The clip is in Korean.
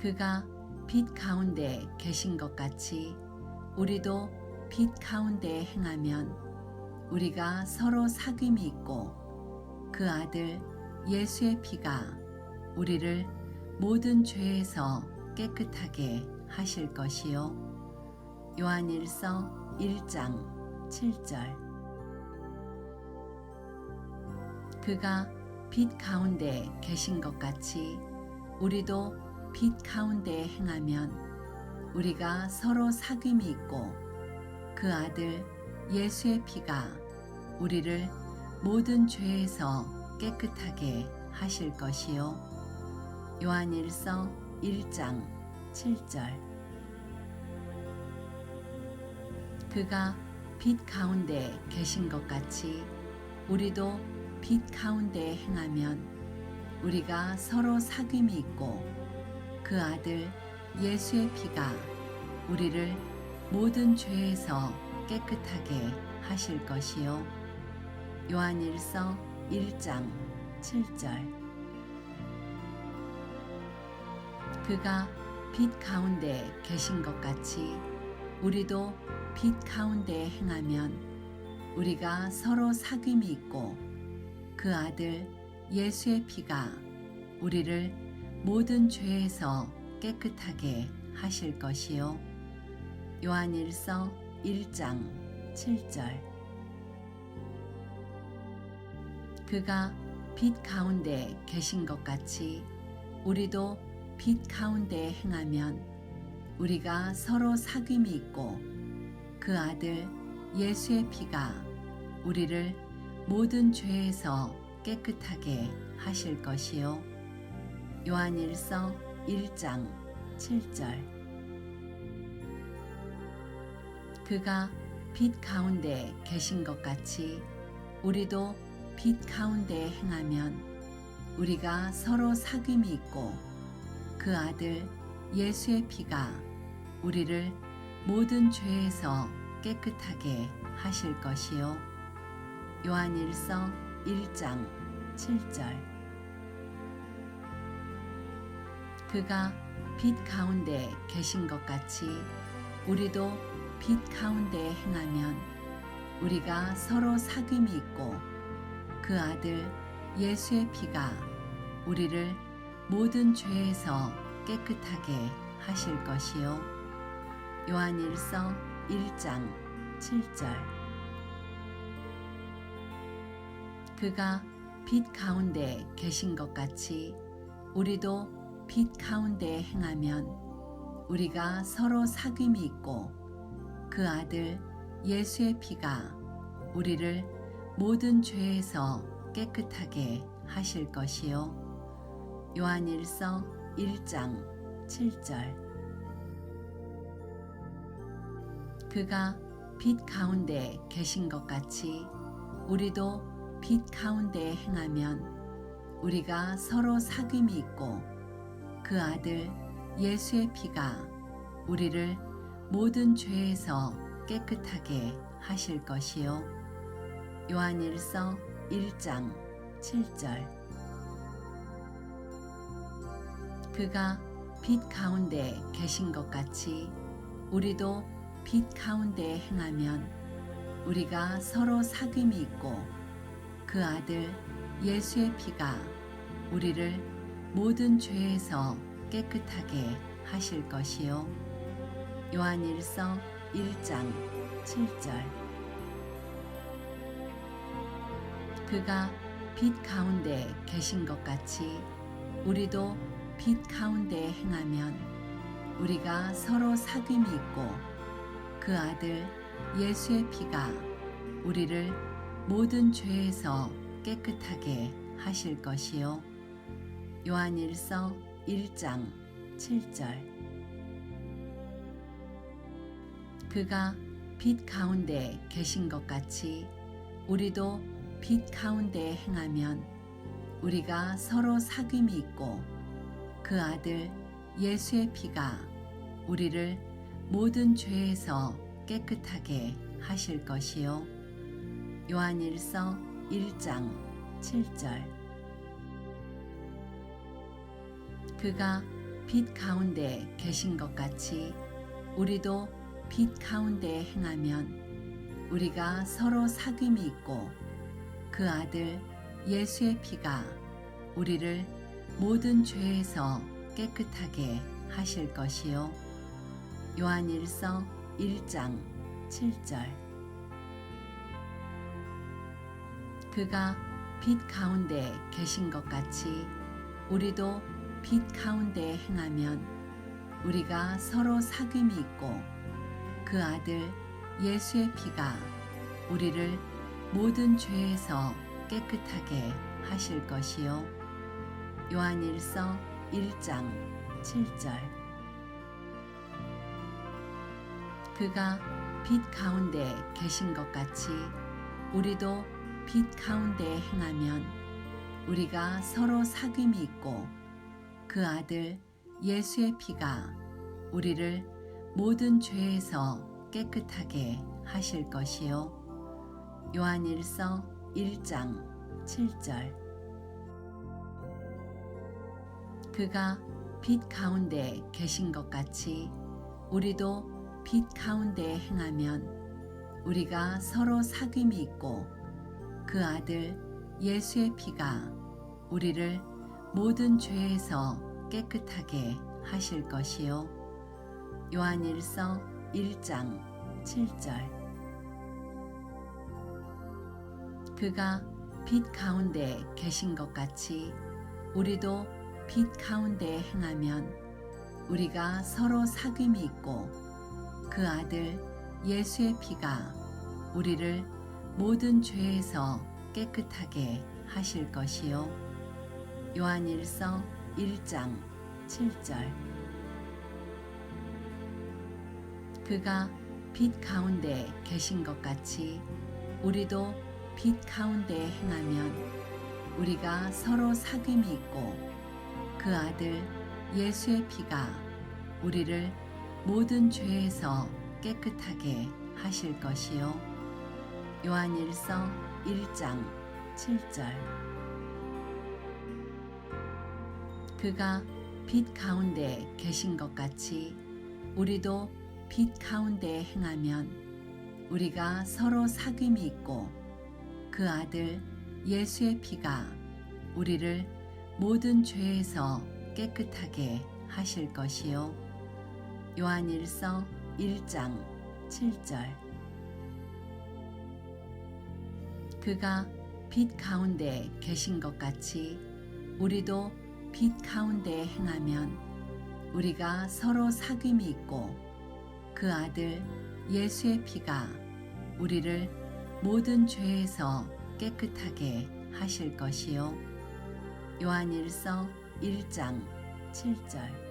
그가 빛 가운데 계신 것 같이 우리도 빛 가운데 행하면 우리가 서로 사귐이 있고 그 아들 예수의 피가 우리를 모든 죄에서 깨끗하게 하실 것이요. 요한일서 1장 7절. 그가 빛 가운데 계신 것 같이 우리도 빛 가운데 행하면 우리가 서로 사귐이 있고 그 아들 예수의 피가 우리를 모든 죄에서 깨끗하게 하실 것이요. 요한일서 1장 7절. 그가 빛 가운데 계신 것 같이 우리도 빛 가운데 행하면 우리가 서로 사귐이 있고 그 아들 예수의 피가 우리를 모든 죄에서 깨끗하게 하실 것이요. 요한일서 1장 7절. 그가 빛 가운데 계신 것 같이 우리도 빛 가운데 행하면 우리가 서로 사귐이 있고 그 아들 예수의 피가 우리를 모든 죄에서 깨끗하게 하실 것이요. 요한일서 1장 7절. 그가 빛 가운데 계신 것 같이 우리도 빛 가운데 행하면 우리가 서로 사귐이 있고 그 아들 예수의 피가 우리를 모든 죄에서 깨끗하게 하실 것이요. 요한일서 1장 7절. 그가 빛 가운데 계신 것 같이 우리도 빛 가운데 행하면 우리가 서로 사귐이 있고 그 아들 예수의 피가 우리를 모든 죄에서 깨끗하게 하실 것이요. 요한일서 1장 7절. 그가 빛 가운데 계신 것 같이 우리도 빛 가운데 행하면 우리가 서로 사귐이 있고 그 아들 예수의 피가 우리를 모든 죄에서 깨끗하게 하실 것이요. 요한일서 1장 7절. 그가 빛 가운데 계신 것 같이 우리도 빛 가운데 행하면 우리가 서로 사귐이 있고 그 아들 예수의 피가 우리를 모든 죄에서 깨끗하게 하실 것이요. 요한일서 1장 7절. 그가 빛 가운데 계신 것 같이 우리도 빛 가운데 행하면 우리가 서로 사귐이 있고 그 아들 예수의 피가 우리를 모든 죄에서 깨끗하게 하실 것이요. 요한일서 1장 7절. 그가 빛 가운데 계신 것 같이 우리도 빛 가운데 행하면 우리가 서로 사귐이 있고 그 아들 예수의 피가 우리를 모든 죄에서 깨끗하게 하실 것이요. 요한일서 1장 7절. 그가 빛 가운데 계신 것 같이 우리도 빛 가운데 행하면 우리가 서로 사귐이 있고 그 아들 예수의 피가 우리를 모든 죄에서 깨끗하게 하실 것이요. 요한일서 1장 7절. 그가 빛 가운데 계신 것 같이 우리도 빛 가운데 행하면 우리가 서로 사귐이 있고 그 아들 예수의 피가 우리를 모든 죄에서 깨끗하게 하실 것이요. 요한일서 1장 7절. 그가 빛 가운데 계신 것 같이 우리도 빛 가운데 행하면 우리가 서로 사귐이 있고 그 아들 예수의 피가 우리를 모든 죄에서 깨끗하게 하실 것이요. 요한일서 1장 7절. 그가 빛 가운데 계신 것 같이 우리도 빛 가운데 행하면 우리가 서로 사귐이 있고 그 아들 예수의 피가 우리를 모든 죄에서 깨끗하게 하실 것이요. 요한일서 1장 7절. 그가 빛 가운데 계신 것 같이 우리도 빛 가운데 행하면 우리가 서로 사귐이 있고 그 아들 예수의 피가 우리를 모든 죄에서 깨끗하게 하실 것이요. 요한일서 1장 7절. 그가 빛 가운데 계신 것 같이 우리도 빛 가운데 행하면 우리가 서로 사귐이 있고 그 아들 예수의 피가 우리를 모든 죄에서 깨끗하게 하실 것이요. 요한일서 1장 7절. 그가 빛 가운데 계신 것 같이 우리도 빛 가운데 행하면 우리가 서로 사귐이 있고 그 아들 예수의 피가 우리를 모든 죄에서 깨끗하게 하실 것이요. 요한일서 1장 7절. 그가 빛 가운데 계신 것 같이 우리도 빛 가운데 행하면 우리가 서로 사귐이 있고 그 아들 예수의 피가 우리를 모든 죄에서 깨끗하게 하실 것이요. 요한일서 1장 7절. 그가 빛 가운데 계신 것 같이 우리도 빛 가운데 행하면 우리가 서로 사귐이 있고 그 아들 예수의 피가 우리를 모든 죄에서 깨끗하게 하실 것이요. 요한일서 1장 7절. 그가 빛 가운데 계신 것 같이 우리도 빛 가운데 행하면 우리가 서로 사귐이 있고 그 아들 예수의 피가 우리를 모든 죄에서 깨끗하게 하실 것이요. 요한일서 1장 7절.